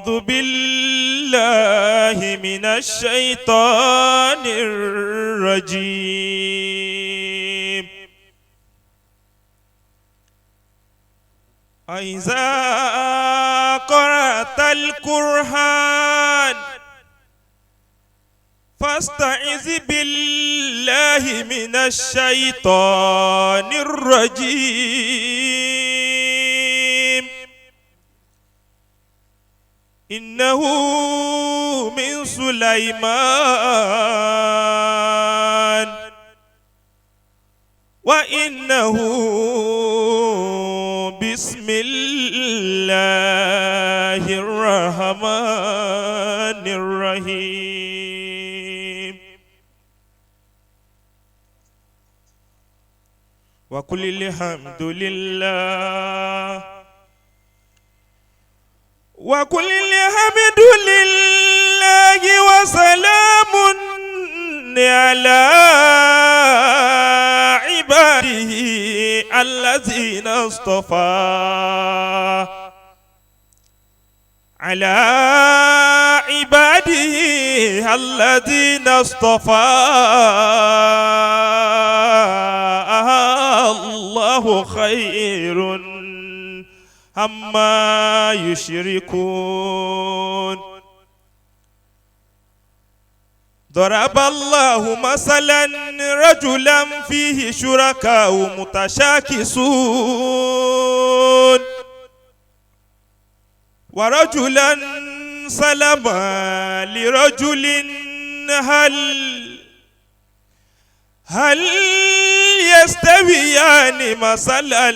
أعوذ بالله من الشيطان الرجيم إذا قرأت القرآن فاستعذ بالله من الشيطان الرجيم إنه من سليمان وإنه بسم الله الرحمن الرحيم وقل الحمد لله وقل الحمد لله وسلام على عباده الذين اصطفى على عباده الذين اصطفى الله خير عما يشركون ضرب الله مثلا رجلا فيه شركاء متشاكسون ورجلا سلما لرجل هل يستويان مثلا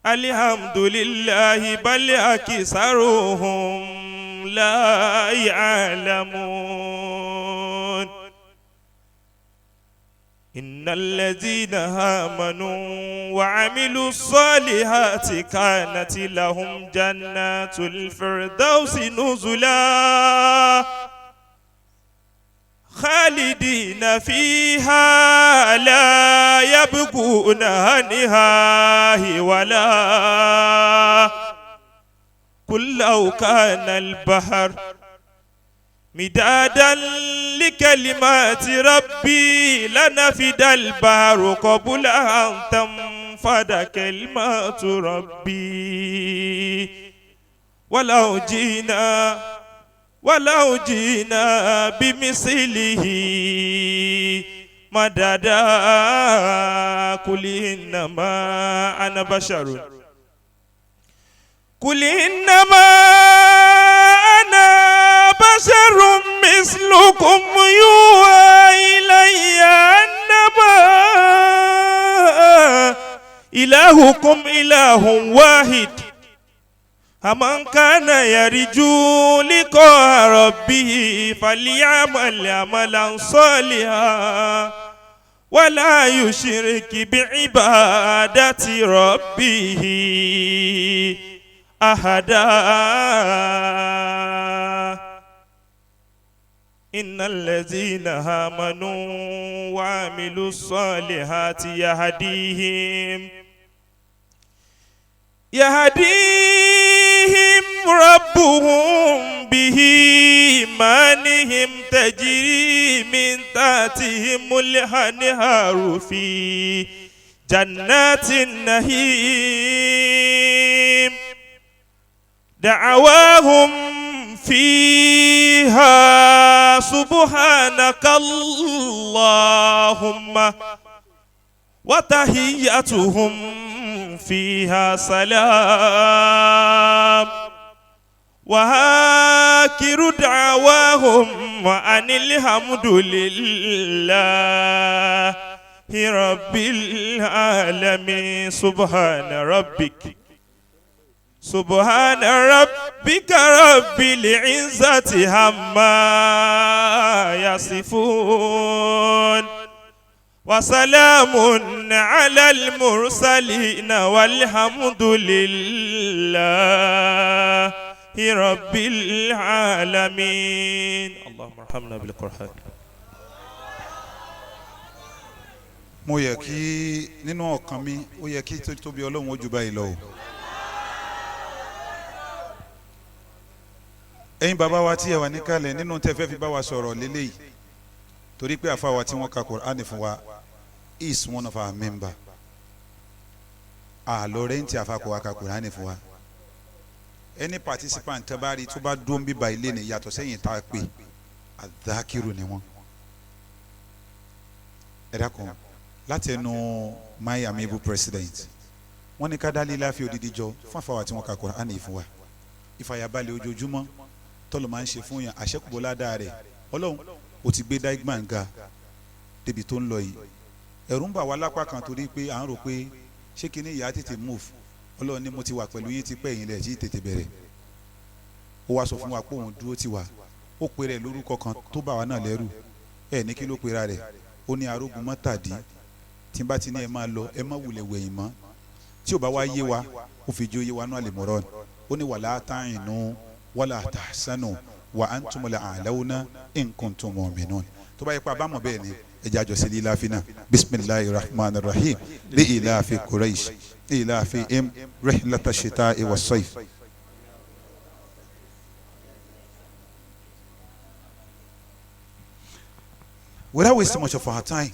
الحمد لله بل أكثرهم لا يعلمون إن الذين آمنوا وعملوا الصالحات كانت لهم جنات الفردوس نزلا خالدين فيها لا يبغون عنها ولا قل لو كان البحر مدادا لكلمات ربي لنفد البحر قبل أن تنفد كلمات ربي ولو جينا بمثله مددا قل إنما أنا بشر مثلكم يوحى إلي أنما إلهكم إله واحد فمن كان يرجو لقاء ربه فليعمل عملا صالحا ولا يشرك بعبادة ربه أحدا إن الذين آمنوا وعملوا الصالحات يهديهم ربهم بإيمانهم تجري من تحتهم الأنهار في جنات النعيم دعواهم فيها سبحانك اللهم وتحيتهم فيها سلام وآخر دعواهم أن الحمد لله رب العالمين سبحان ربك رب العزة عما يصفون وسلام على المرسلين والحمد لله رب العالمين. اللهم ارحمنا بالقرآن. mo yẹ kí nínú ọkàn mi ó yẹ kí tóbi Ọlọ́run ó jù báyìí lọ o ẹ̀yin bàbá wa tí ẹ wà níkàlẹ̀ nínú tẹ́ fẹ́ fi bá wa sọ̀rọ̀ lélẹ́yìí torí pé àfa wa tí wọ́n ka Qur'an fún wa is one of our member lọ́rẹ́ǹtì àfa kò wá ka Qur'an fún wa any participant tẹ́ bá rí tó bá dún bíbá ilé ni yàtọ̀ sẹ́yìn tá a pè àdákìrù ni wọ́n ẹ dákun láti ẹnu my amiable president wọ́n ní ká dá lílá fi odidi jọ fún àfa wa tí wọ́n ka Qur'an fún wa ìfàyàbalẹ̀ ojoojúmọ́ tọ́lọ̀ máa ń ṣe fún yàn àṣẹ́kùbọ̀ ládàá rẹ̀ ọlọ́run ó ti gbé daigman ga débi tó ń lọ yìí ẹ̀rù ń bà wá lápá kan torí pé à ń rò pé ṣé kí ni ìyá tètè move ọlọ́run ní mo ti wà pẹ̀lú yín ti pẹ́ yín lẹ̀ tí tètè bẹ̀rẹ̀ ó wá sọ fún wa pé òun dúró ti wà ó pe rẹ̀ lórúkọ kan tó bà wá náà lẹ́rù ẹ̀ ní kí ló pera rẹ̀ ó ní arógun mọ́tàdí tí n bá ti ní ẹ máa lọ ẹ má wulẹ̀ wẹ̀yìn mọ́ tí ò bá wá yé wa ó fi jó yé wa náà lè mọ̀rọ̀ ó ní wàlá ta'inu wala tahsanu wa antumul a'launa in kuntum mu'minun tó bá yẹ pé abámọ̀ bẹ́ẹ̀ ni ẹja àjọṣe líláfi náà bisimilahi rahman rahim li ilafi quraish ilafi im rihlata shita'i was sayf. Without wasting much of our time,